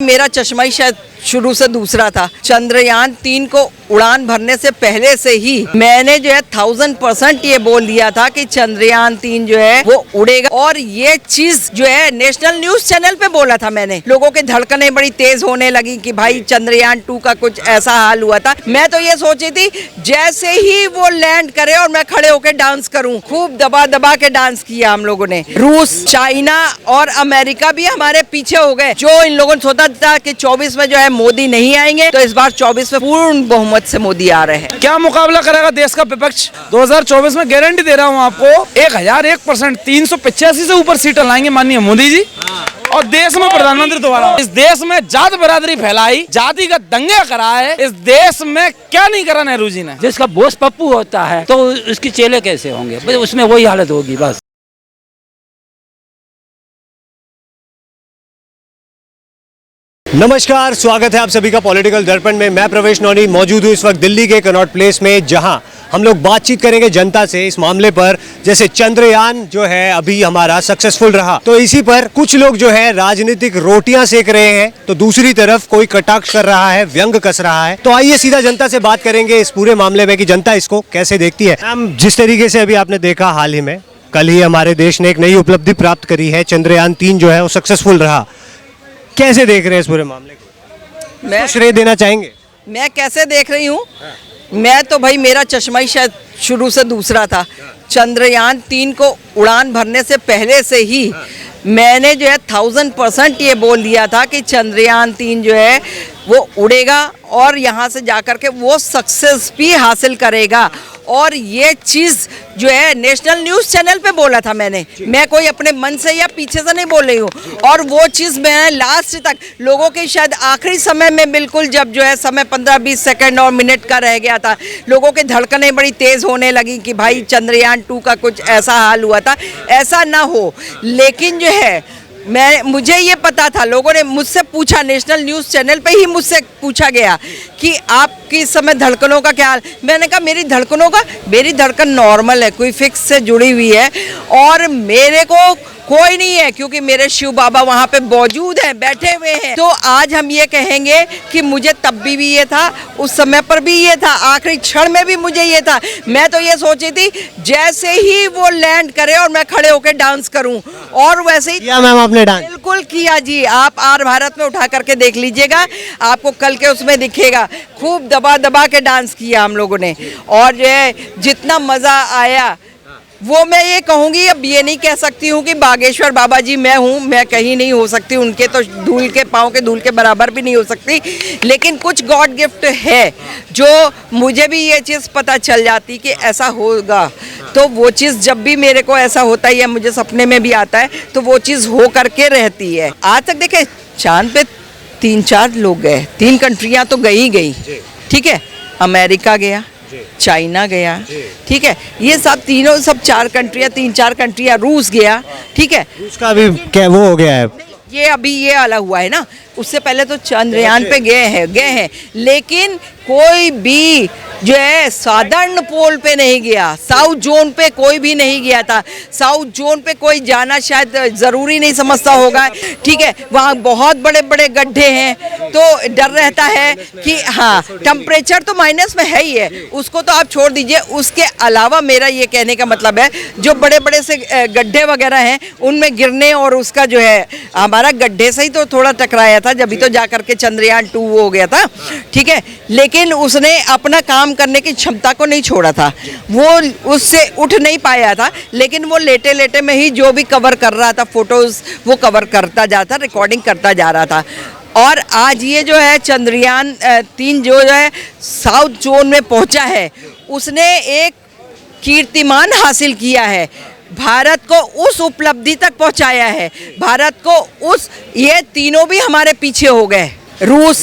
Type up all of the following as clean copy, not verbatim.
मेरा चश्मा ही शायद शुरू से दूसरा था। चंद्रयान 3 को उड़ान भरने से पहले से ही मैंने जो है 1000% ये बोल दिया था कि चंद्रयान 3 जो है वो उड़ेगा। और ये चीज जो है नेशनल न्यूज चैनल पे बोला था मैंने। लोगों की धड़कनें बड़ी तेज होने लगी कि भाई चंद्रयान 2 का कुछ ऐसा हाल हुआ था। मैं तो ये सोची थी जैसे ही वो लैंड करे और मैं खड़े होकर डांस करूं। खूब दबा दबा के डांस किया हम लोगों ने। रूस, चाइना और अमेरिका भी हमारे पीछे हो गए। जो इन लोगों ने सोचा था कि 24 में जो है मोदी नहीं आएंगे, तो इस बार 24 में पूर्ण बहुमत से मोदी आ रहे हैं। क्या मुकाबला करेगा देश का विपक्ष? 2024 में गारंटी दे रहा हूँ आपको, 1001% 385 से ऊपर सीटें लाएंगे माननीय मोदी जी। और देश में प्रधानमंत्री दोबारा। इस देश में जात बरादरी फैलाई, जातिगत दंगे कराए, इस देश में क्या नहीं करा नेहरू जी ने। जिसका बोस पप्पू होता है तो उसकी चेले कैसे होंगे? उसमें वही हालत होगी बस। नमस्कार, स्वागत है आप सभी का पॉलिटिकल दर्पण में। मैं प्रवेश नौनी मौजूद हूँ इस वक्त दिल्ली के कनॉट प्लेस में, जहां हम लोग बातचीत करेंगे जनता से इस मामले पर। जैसे चंद्रयान जो है अभी हमारा सक्सेसफुल रहा, तो इसी पर कुछ लोग जो है राजनीतिक रोटियां सेक रहे हैं, तो दूसरी तरफ कोई कटाक्ष कर रहा है, व्यंग कस रहा है। तो आइए सीधा जनता से बात करेंगे इस पूरे मामले में कि जनता इसको कैसे देखती है। मैम, जिस तरीके से अभी आपने देखा, हाल ही में कल ही हमारे देश ने एक नई उपलब्धि प्राप्त करी है, चंद्रयान 3 जो है वो सक्सेसफुल रहा। कैसे देख रहे हैं इस पूरे मामले को? मैं श्रेय देना चाहेंगे। मैं कैसे देख रही हूँ? मैं तो भाई मेरा चश्मा ही शायद शुरू से दूसरा था। चंद्रयान 3 को उड़ान भरने से पहले से ही मैंने जो है 1000% ये बोल दिया था कि चंद्रयान 3 जो है वो उड़ेगा और यहाँ से जाकर के वो सक्सेस भी हासिल करेगा। और ये चीज़ जो है नेशनल न्यूज़ चैनल पे बोला था मैंने। मैं कोई अपने मन से या पीछे से नहीं बोल रही हूँ। और वो चीज़ मैं लास्ट तक लोगों के शायद आखिरी समय में बिल्कुल, जब जो है समय 15-20 सेकंड और मिनट का रह गया था, लोगों की धड़कनें बड़ी तेज़ होने लगी कि भाई चंद्रयान 2 का कुछ ऐसा हाल हुआ था। ऐसा ना हो, लेकिन जो है मुझे ये पता था। लोगों ने मुझसे पूछा, नेशनल न्यूज़ चैनल पे ही मुझसे पूछा गया कि आपकी इस समय धड़कनों का क्या हाल। मैंने कहा मेरी धड़कन नॉर्मल है, कोई फिक्स से जुड़ी हुई है और मेरे को कोई नहीं है, क्योंकि मेरे शिव बाबा वहाँ पे मौजूद हैं, बैठे हुए हैं। तो आज हम ये कहेंगे कि मुझे तब भी ये था, उस समय पर भी ये था, आखिरी क्षण में भी मुझे ये था। मैं तो ये सोची थी जैसे ही वो लैंड करे और मैं खड़े होकर डांस करूं। और वैसे ही किया मैम आपने डांस? बिल्कुल किया जी। आप आर भारत में उठा करके देख लीजिएगा, आपको कल के उसमें दिखेगा। खूब दबा दबा के डांस किया हम लोगों ने। और जो है जितना मज़ा आया वो मैं ये कहूँगी, अब ये नहीं कह सकती हूँ कि बागेश्वर बाबा जी मैं हूँ, मैं कहीं नहीं हो सकती, उनके तो धूल के पाँव के धूल के बराबर भी नहीं हो सकती। लेकिन कुछ गॉड गिफ्ट है जो मुझे भी ये चीज़ पता चल जाती कि ऐसा होगा। तो वो चीज़ जब भी मेरे को ऐसा होता है या मुझे सपने में भी आता है, तो वो चीज़ हो करके रहती है। आज तक देखे चाँद पे 3-4 लोग गए, 3 कंट्रियाँ तो गई, ठीक है। अमेरिका गया, चाइना गया, ठीक है। ये सब तीनों 4 कंट्रियाँ, 3-4 कंट्रियाँ, रूस गया, ठीक है। रूस का भी क्या वो हो गया है? ये अभी ये वाला हुआ है ना, उससे पहले तो चंद्रयान पे गए हैं। लेकिन कोई भी जो है साधारण पोल पे नहीं गया। साउथ जोन पे कोई भी नहीं गया था। साउथ जोन पे कोई जाना शायद ज़रूरी नहीं समझता होगा, ठीक है। वहाँ बहुत बड़े बड़े गड्ढे हैं, तो डर रहता है कि हाँ, टेम्परेचर तो माइनस में है ही है, उसको तो आप छोड़ दीजिए। उसके अलावा मेरा ये कहने का मतलब है, जो बड़े बड़े से गड्ढे वगैरह हैं उनमें गिरने और उसका जो है हमारा गड्ढे से ही तो थोड़ा टकराया था, जब भी तो जा करके चंद्रयान 2 हो गया था, ठीक है। लेकिन उसने अपना काम करने की क्षमता को नहीं छोड़ा था, वो उससे उठ नहीं पाया था। लेकिन वो लेटे लेटे में ही जो भी कवर कर रहा था, फोटोज़ वो कवर करता जाता, रिकॉर्डिंग करता जा रहा था। और आज ये जो है चंद्रयान 3 जो है साउथ जोन में पहुंचा है, उसने एक कीर्तिमान हासिल किया है, भारत को उस उपलब्धि तक पहुंचाया है। भारत को ये तीनों भी हमारे पीछे हो गए। रूस,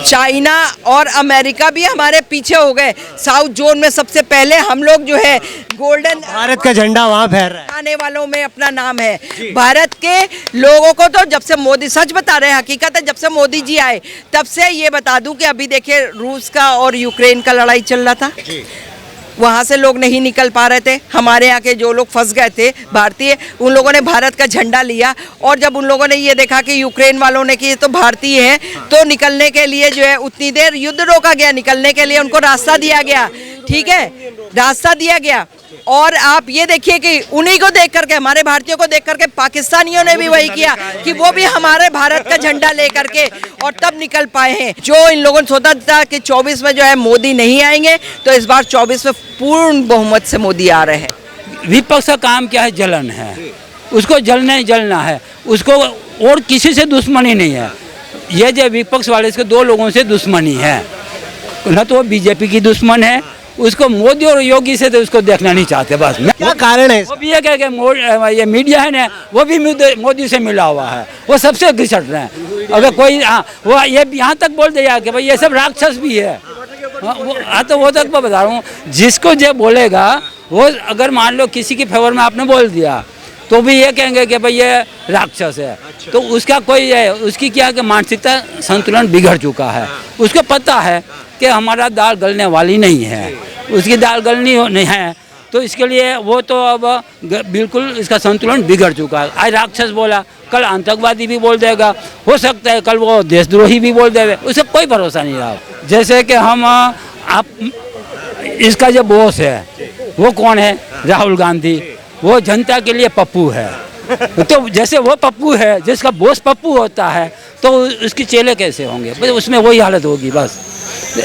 चाइना और अमेरिका भी हमारे पीछे हो गए। साउथ जोन में सबसे पहले हम लोग जो है गोल्डन, भारत का झंडा वहाँ फहर रहा है, आने वालों में अपना नाम है। भारत के लोगों को तो जब से मोदी, सच बता रहे हैं, हकीकत है, जब से मोदी जी आए तब से, ये बता दूं कि अभी देखिए रूस का और यूक्रेन का लड़ाई चल रहा था, वहाँ से लोग नहीं निकल पा रहे थे, हमारे यहाँ के जो लोग फंस गए थे भारतीय, उन लोगों ने भारत का झंडा लिया। और जब उन लोगों ने ये देखा कि यूक्रेन वालों ने कि ये तो भारतीय हैं, तो निकलने के लिए जो है उतनी देर युद्ध रोका गया, निकलने के लिए उनको रास्ता दिया गया, ठीक है, रास्ता दिया गया। और आप ये देखिए कि उन्हीं को देख करके, हमारे भारतीयों को देख करके पाकिस्तानियों ने भी वही किया कि वो भी हमारे भारत का झंडा लेकर के और तब निकल पाए हैं। जो इन लोगों ने सोचा था कि 24 में जो है मोदी नहीं आएंगे, तो इस बार 24 में पूर्ण बहुमत से मोदी आ रहे हैं। विपक्ष का काम क्या है? जलन है, उसको जलना ही जलना है, उसको और किसी से दुश्मनी नहीं है। ये जो विपक्ष वाले, इसके दो लोगों से दुश्मनी है, न तो वो बीजेपी की दुश्मन है, उसको मोदी और योगी से तो उसको देखना नहीं चाहते। बस क्या कारण है? वो भी ये कह के ये मीडिया है ना, वो भी मोदी से मिला हुआ है, वो सबसे घिसट रहे हैं। अगर कोई वो ये यहाँ तक बोल दिया कि भाई ये सब राक्षस भी है, तो वो तक मैं बता रहा हूँ, जिसको जो बोलेगा वो, अगर मान लो किसी के फेवर में आपने बोल दिया तो भी ये कहेंगे कि भाई ये राक्षस है। तो उसका कोई है, उसकी क्या कि मानसिकता संतुलन बिगड़ चुका है। उसको पता है कि हमारा दाल गलने वाली नहीं है, उसकी दाल गलनी नहीं है, तो इसके लिए वो तो अब बिल्कुल इसका संतुलन बिगड़ चुका है। आज राक्षस बोला, कल आतंकवादी भी बोल देगा, हो सकता है कल वो देशद्रोही भी बोल देगा, उसे कोई भरोसा नहीं रहा। जैसे कि हम आप इसका जो बॉस है वो कौन है? राहुल गांधी। वो जनता के लिए पप्पू है। तो जैसे वो पप्पू है, जिसका बॉस पप्पू होता है, तो उसकी चेले कैसे होंगे? बस उसमें वही हालत होगी। बस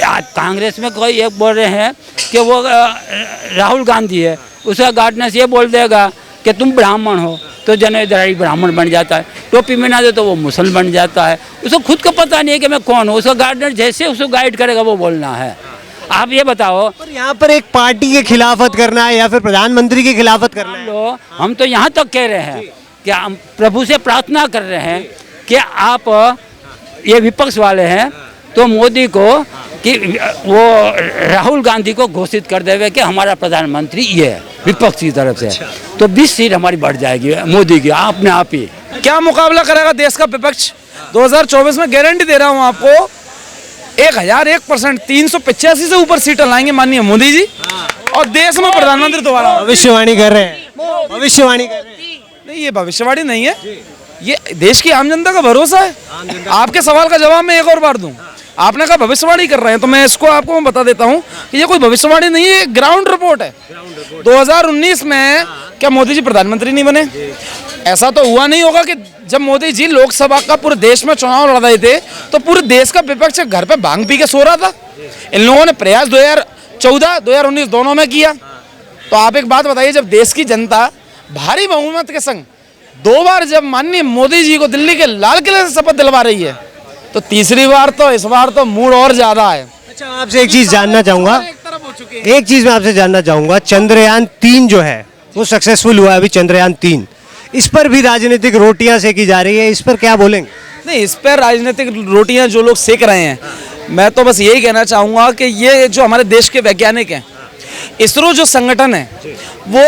आज कांग्रेस में कोई एक बोल रहे हैं कि वो राहुल गांधी है, उसका गार्डनेस ये बोल देगा कि तुम ब्राह्मण हो, तो जनेदारी ब्राह्मण बन जाता है, टोपी में ना दे तो वो मुसल बन जाता है। उसको खुद को पता नहीं है कि मैं कौन हूँ, उसका गार्डनर जैसे उसको गाइड करेगा वो बोलना है। आप ये बताओ, पर यहाँ पर एक पार्टी के खिलाफत करना है या फिर प्रधानमंत्री की खिलाफत करना है? लो, हम तो यहाँ तक कह रहे हैं कि हम प्रभु से प्रार्थना कर रहे हैं कि आप ये विपक्ष वाले हैं तो मोदी को कि वो राहुल गांधी को घोषित कर देवे कि हमारा प्रधानमंत्री ये है विपक्ष की तरफ से, तो 20 सीट हमारी बढ़ जाएगी मोदी की अपने आप ही। क्या मुकाबला करेगा देश का विपक्ष? 2024 में गारंटी दे रहा हूँ आपको, 1001% 385 से ऊपर सीटें लाएंगे माननीय मोदी जी, और देश में प्रधानमंत्री दोबारा। भविष्यवाणी कर रहे हैं, भविष्यवाणी कर रहे हैं। नहीं, ये भविष्यवाणी नहीं है, ये देश की आम जनता का भरोसा है। आपके सवाल का जवाब मैं एक और बार दूं। आपने कहा भविष्यवाणी कर रहे हैं, तो मैं इसको आपको बता देता हूं कि ये कोई भविष्यवाणी नहीं है, ग्राउंड रिपोर्ट है। 2019 में क्या मोदी जी प्रधानमंत्री नहीं बने? ऐसा तो हुआ नहीं होगा कि जब मोदी जी लोकसभा का पूरे देश में चुनाव लड़ रहे थे तो पूरे देश का विपक्ष घर पे भांग पी के सो रहा था। इन लोगों ने प्रयास 2014 2019 दोनों में किया। तो आप एक बात बताइए, जब देश की जनता भारी बहुमत के संग 2 बार जब माननीय मोदी जी को दिल्ली के लाल किले से शपथ दिलवा रही है, तो तीसरी बार तो इस बार तो मूड और ज्यादा है। अच्छा, आपसे एक चीज जानना चाहूंगा, एक चीज मैं आपसे जानना चाहूंगा, चंद्रयान 3 जो है वो सक्सेसफुल हुआ है अभी, चंद्रयान 3, इस पर भी राजनीतिक रोटियां सेकी जा रही है, इस पर क्या बोलेंगे? नहीं, इस पर राजनीतिक रोटियां जो लोग सेक रहे हैं, मैं तो बस यही कहना चाहूँगा कि ये जो हमारे देश के वैज्ञानिक हैं, इसरो जो संगठन है वो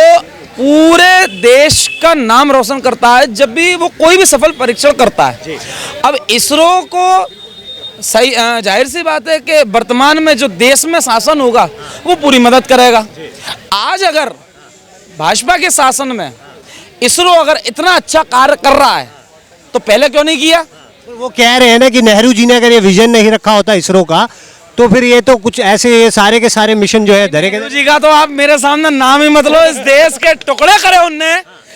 पूरे देश का नाम रोशन करता है जब भी वो कोई भी सफल परीक्षण करता है। अब इसरो को सही जाहिर सी बात है कि वर्तमान में जो देश में शासन होगा वो पूरी मदद करेगा। आज अगर भाजपा के शासन में इसरो अगर इतना अच्छा कार्य कर रहा है तो पहले क्यों नहीं किया? वो कह रहे हैं ना कि नेहरू जी ने अगर ये विजन नहीं रखा होता इसरो का, तो फिर ये तो कुछ ऐसे ये सारे के सारे मिशन जो है धरे नेहरू जी का तो आप मेरे सामने नाम ही मत लो। इस देश के टुकड़े करे उनने,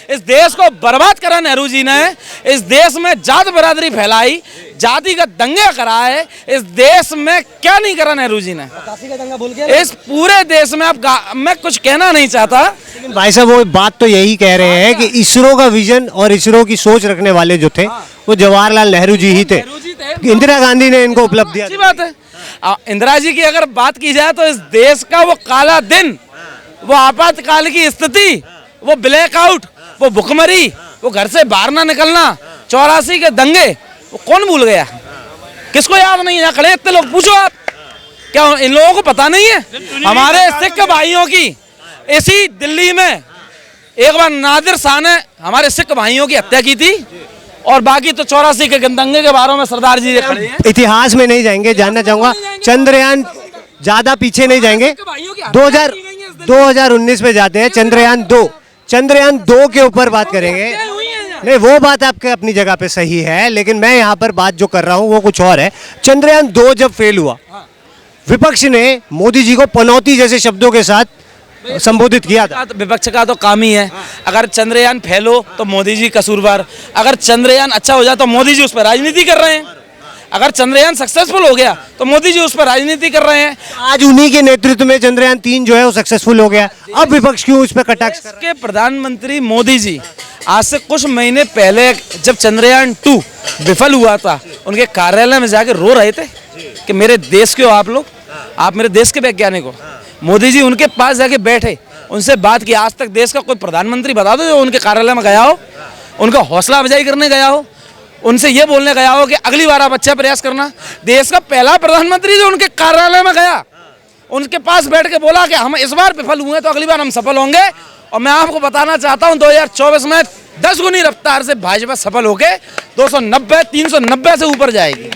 इस देश को बर्बाद करा नेहरू जी ने, इस देश में जात बरादरी फैलाई, जातिगत दंगे कराए, इस देश में क्या नहीं करा नेहरू जी ने इस पूरे देश में। आप मैं कुछ कहना नहीं चाहता, लेकिन भाई साहब वो बात तो यही कह रहे हैं कि इसरो का विजन और इसरो की सोच रखने वाले जो थे वो जवाहरलाल नेहरू जी ही थे, इंदिरा गांधी ने इनको उपलब्धियां। अच्छी बात है। इंदिरा जी की अगर बात की जाए तो इस देश का वो काला दिन, वो आपातकाल की स्थिति, वो ब्लैकआउट, वो भुखमरी, वो घर से बाहर ना निकलना, 84 के दंगे, वो कौन भूल गया? किसको याद नहीं है? यहाँ खड़े इतने लोग, पूछो आप, क्या इन लोगों को पता नहीं है? हमारे सिख भाइयों की इसी दिल्ली में एक बार नादिर शाह ने हमारे सिख भाइयों की हत्या की थी, और बाकी तो 84 के दंगे के बारे में सरदार जी खड़े हैं। इतिहास में नहीं जाएंगे, जानना चाहूंगा चंद्रयान ज्यादा पीछे नहीं जाएंगे। 2019 में जाते हैं, चंद्रयान 2 के ऊपर बात करेंगे। नहीं, वो बात आपके अपनी जगह पे सही है, लेकिन मैं यहाँ पर बात जो कर रहा हूँ वो कुछ और है। चंद्रयान 2 जब फेल हुआ, विपक्ष ने मोदी जी को पनौती जैसे शब्दों के साथ संबोधित किया था। विपक्ष का तो काम ही है, अगर चंद्रयान फेल हो तो मोदी जी कसूरवार, अगर चंद्रयान अच्छा हो जाए तो मोदी जी उस पर राजनीति कर रहे हैं, अगर चंद्रयान सक्सेसफुल हो गया तो मोदी जी उस पर राजनीति कर रहे हैं। आज उन्हीं के नेतृत्व में चंद्रयान 3 जो है वो सक्सेसफुल हो गया, अब विपक्ष क्यों उस पर कटाक्ष कर रहा है? के प्रधानमंत्री मोदी जी आज से कुछ महीने पहले जब चंद्रयान 2 विफल हुआ था, उनके कार्यालय में जाके रो रहे थे कि मेरे देश के हो आप लोग, आप मेरे देश के वैज्ञानिक हो। मोदी जी उनके पास जाके बैठे, उनसे बात की। आज तक देश का कोई प्रधानमंत्री बता दो जो उनके कार्यालय में गया हो, उनका हौसला अफजाई करने गया हो, उनसे ये बोलने गया हो कि अगली बार आप अच्छा प्रयास करना। देश का पहला प्रधानमंत्री जो उनके कार्यालय में गया, उनके पास बैठ के बोला कि हम इस बार विफल हुए तो अगली बार हम सफल होंगे। और मैं आपको बताना चाहता हूं 2024 में 10 गुनी रफ्तार से भाजपा सफल होके 290 390 से ऊपर जाएगी।